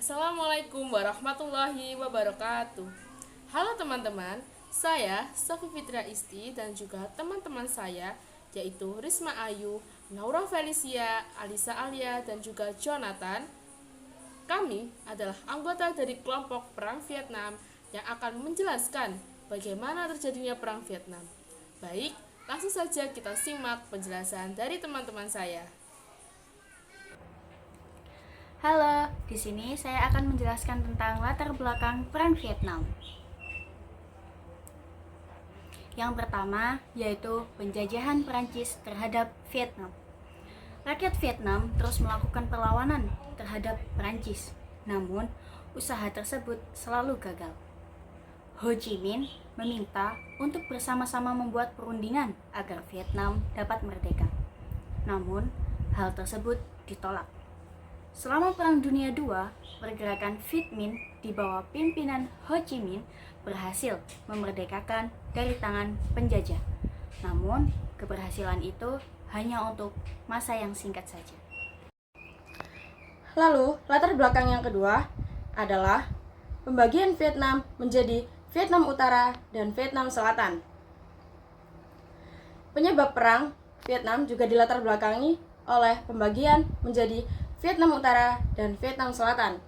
Assalamualaikum warahmatullahi wabarakatuh. Halo teman-teman, saya Sofi Fitria Isti dan juga teman-teman saya yaitu Risma Ayu, Naura Felicia, Alisa Alia dan juga Jonathan. Kami adalah anggota dari kelompok Perang Vietnam yang akan menjelaskan bagaimana terjadinya Perang Vietnam. Baik, langsung saja kita simak penjelasan dari teman-teman saya. Halo, di sini saya akan menjelaskan tentang latar belakang Perang Vietnam. Yang pertama yaitu penjajahan Perancis terhadap Vietnam. Rakyat Vietnam terus melakukan perlawanan terhadap Perancis, namun usaha tersebut selalu gagal. Ho Chi Minh meminta untuk bersama-sama membuat perundingan agar Vietnam dapat merdeka. Namun, hal tersebut ditolak. Selama Perang Dunia II, pergerakan Viet Minh di bawah pimpinan Ho Chi Minh berhasil memerdekakan dari tangan penjajah. Namun, keberhasilan itu hanya untuk masa yang singkat saja. Lalu, latar belakang yang kedua adalah pembagian Vietnam menjadi Vietnam Utara dan Vietnam Selatan. Penyebab perang Vietnam juga dilatar belakangi oleh pembagian menjadi Vietnam Utara dan Vietnam Selatan.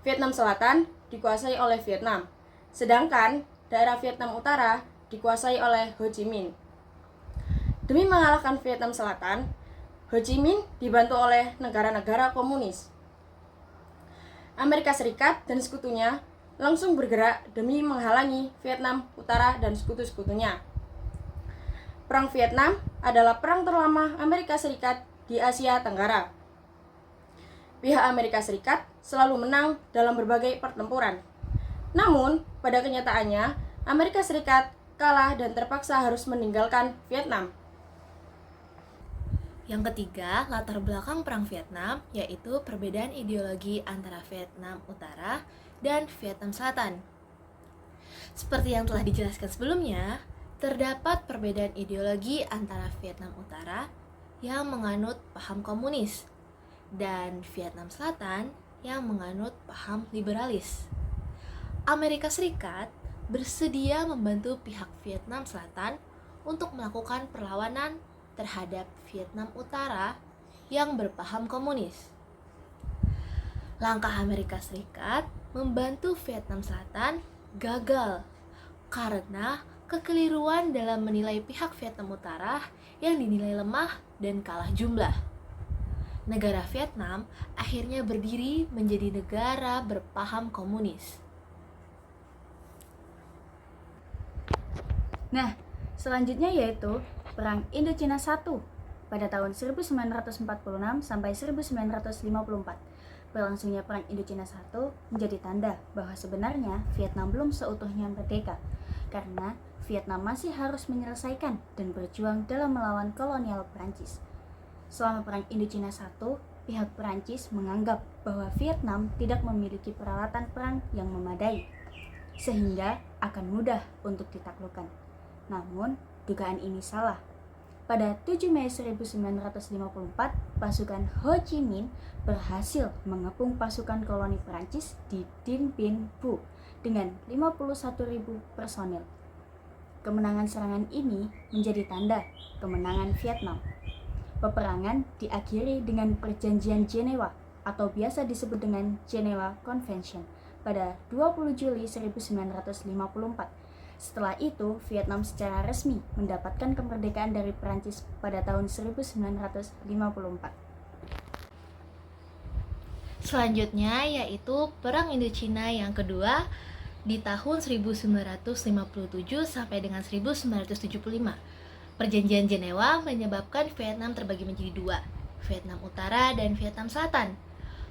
Vietnam Selatan dikuasai oleh Vietnam, sedangkan daerah Vietnam Utara dikuasai oleh Ho Chi Minh. Demi mengalahkan Vietnam Selatan, Ho Chi Minh dibantu oleh negara-negara komunis. Amerika Serikat dan sekutunya langsung bergerak demi menghalangi Vietnam Utara dan sekutu-sekutunya. Perang Vietnam adalah perang terlama Amerika Serikat di Asia Tenggara. Pihak Amerika Serikat selalu menang dalam berbagai pertempuran. Namun, pada kenyataannya, Amerika Serikat kalah dan terpaksa harus meninggalkan Vietnam. Yang ketiga, latar belakang Perang Vietnam yaitu perbedaan ideologi antara Vietnam Utara dan Vietnam Selatan. Seperti yang telah dijelaskan sebelumnya, terdapat perbedaan ideologi antara Vietnam Utara yang menganut paham komunis dan Vietnam Selatan yang menganut paham liberalis. Amerika Serikat bersedia membantu pihak Vietnam Selatan untuk melakukan perlawanan terhadap Vietnam Utara yang berpaham komunis. Langkah Amerika Serikat membantu Vietnam Selatan gagal karena kekeliruan dalam menilai pihak Vietnam Utara yang dinilai lemah dan kalah jumlah. Negara Vietnam akhirnya berdiri menjadi negara berpaham komunis. Nah, selanjutnya yaitu Perang Indochina I pada tahun 1946 sampai 1954. Berlangsungnya Perang Indochina I menjadi tanda bahwa sebenarnya Vietnam belum seutuhnya merdeka, karena Vietnam masih harus menyelesaikan dan berjuang dalam melawan kolonial Perancis. Selama Perang Indochina I, pihak Perancis menganggap bahwa Vietnam tidak memiliki peralatan perang yang memadai, sehingga akan mudah untuk ditaklukkan. Namun, dugaan ini salah. Pada 7 Mei 1954, pasukan Ho Chi Minh berhasil mengepung pasukan koloni Perancis di Dien Bien Phu dengan 51.000 personil. Kemenangan serangan ini menjadi tanda kemenangan Vietnam. Peperangan diakhiri dengan Perjanjian Jenewa atau biasa disebut dengan Geneva Convention pada 20 Juli 1954. Setelah itu, Vietnam secara resmi mendapatkan kemerdekaan dari Perancis pada tahun 1954. Selanjutnya yaitu Perang Indochina yang kedua di tahun 1957 sampai dengan 1975. Perjanjian Jenewa menyebabkan Vietnam terbagi menjadi dua, Vietnam Utara dan Vietnam Selatan.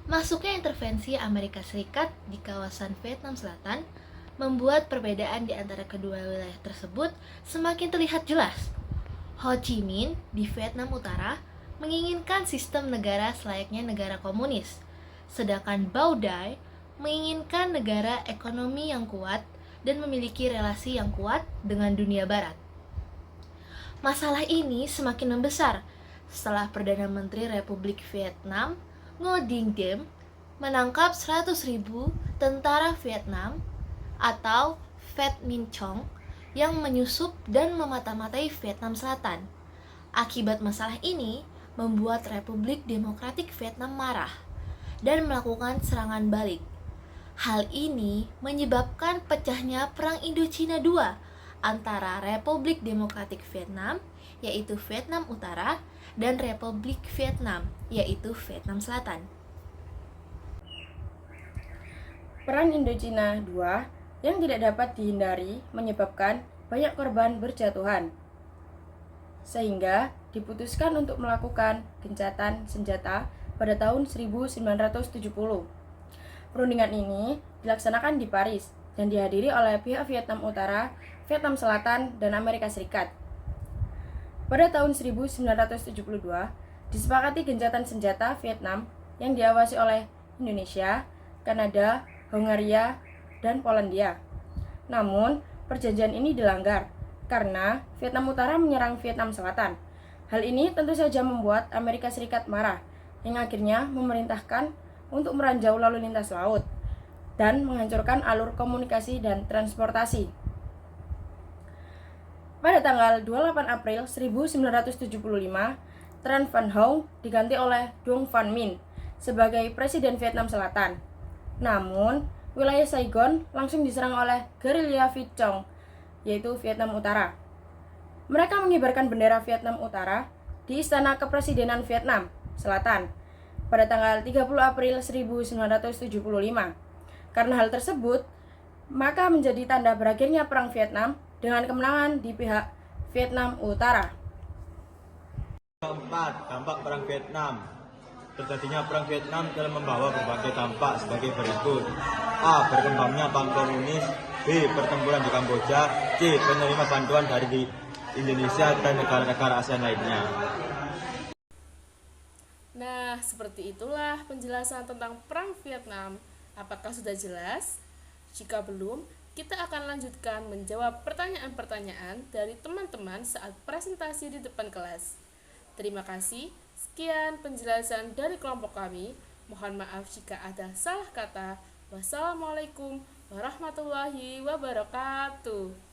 Masuknya intervensi Amerika Serikat di kawasan Vietnam Selatan membuat perbedaan di antara kedua wilayah tersebut semakin terlihat jelas. Ho Chi Minh di Vietnam Utara menginginkan sistem negara selayaknya negara komunis, sedangkan Bao Dai menginginkan negara ekonomi yang kuat dan memiliki relasi yang kuat dengan dunia barat. Masalah ini semakin membesar setelah Perdana Menteri Republik Vietnam Ngo Dinh Diem menangkap 100.000 tentara Vietnam atau Viet Minh Chong yang menyusup dan memata-matai Vietnam Selatan. Akibat masalah ini membuat Republik Demokratik Vietnam marah dan melakukan serangan balik. Hal ini menyebabkan pecahnya Perang Indochina II antara Republik Demokratik Vietnam, yaitu Vietnam Utara, dan Republik Vietnam, yaitu Vietnam Selatan. Perang Indochina II yang tidak dapat dihindari menyebabkan banyak korban berjatuhan, sehingga diputuskan untuk melakukan gencatan senjata pada tahun 1970. Perundingan ini dilaksanakan di Paris dan dihadiri oleh pihak Vietnam Utara, Vietnam Selatan, dan Amerika Serikat. Pada tahun 1972, disepakati gencatan senjata Vietnam yang diawasi oleh Indonesia, Kanada, Hongaria, dan Polandia. Namun, perjanjian ini dilanggar karena Vietnam Utara menyerang Vietnam Selatan. Hal ini tentu saja membuat Amerika Serikat marah, yang akhirnya memerintahkan untuk meranjau lalu lintas laut dan menghancurkan alur komunikasi dan transportasi. Pada tanggal 28 April 1975, Tran Van Hong diganti oleh Dong Van Minh sebagai Presiden Vietnam Selatan. Namun, wilayah Saigon langsung diserang oleh gerilya Viet Cong, yaitu Vietnam Utara. Mereka mengibarkan bendera Vietnam Utara di Istana Kepresidenan Vietnam Selatan pada tanggal 30 April 1975. Karena hal tersebut, maka menjadi tanda berakhirnya Perang Vietnam dengan kemenangan di pihak Vietnam Utara. Keempat, dampak Perang Vietnam. Terjadinya Perang Vietnam telah membawa berbagai dampak sebagai berikut. A. Berkembangnya Pang Komunis. B. Pertempuran di Kamboja. C. Penerima bantuan dari Indonesia dan negara-negara ASEAN lainnya. Nah, seperti itulah penjelasan tentang Perang Vietnam. Apakah sudah jelas? Jika belum, kita akan lanjutkan menjawab pertanyaan-pertanyaan dari teman-teman saat presentasi di depan kelas. Terima kasih. Sekian penjelasan dari kelompok kami. Mohon maaf jika ada salah kata. Wassalamualaikum warahmatullahi wabarakatuh.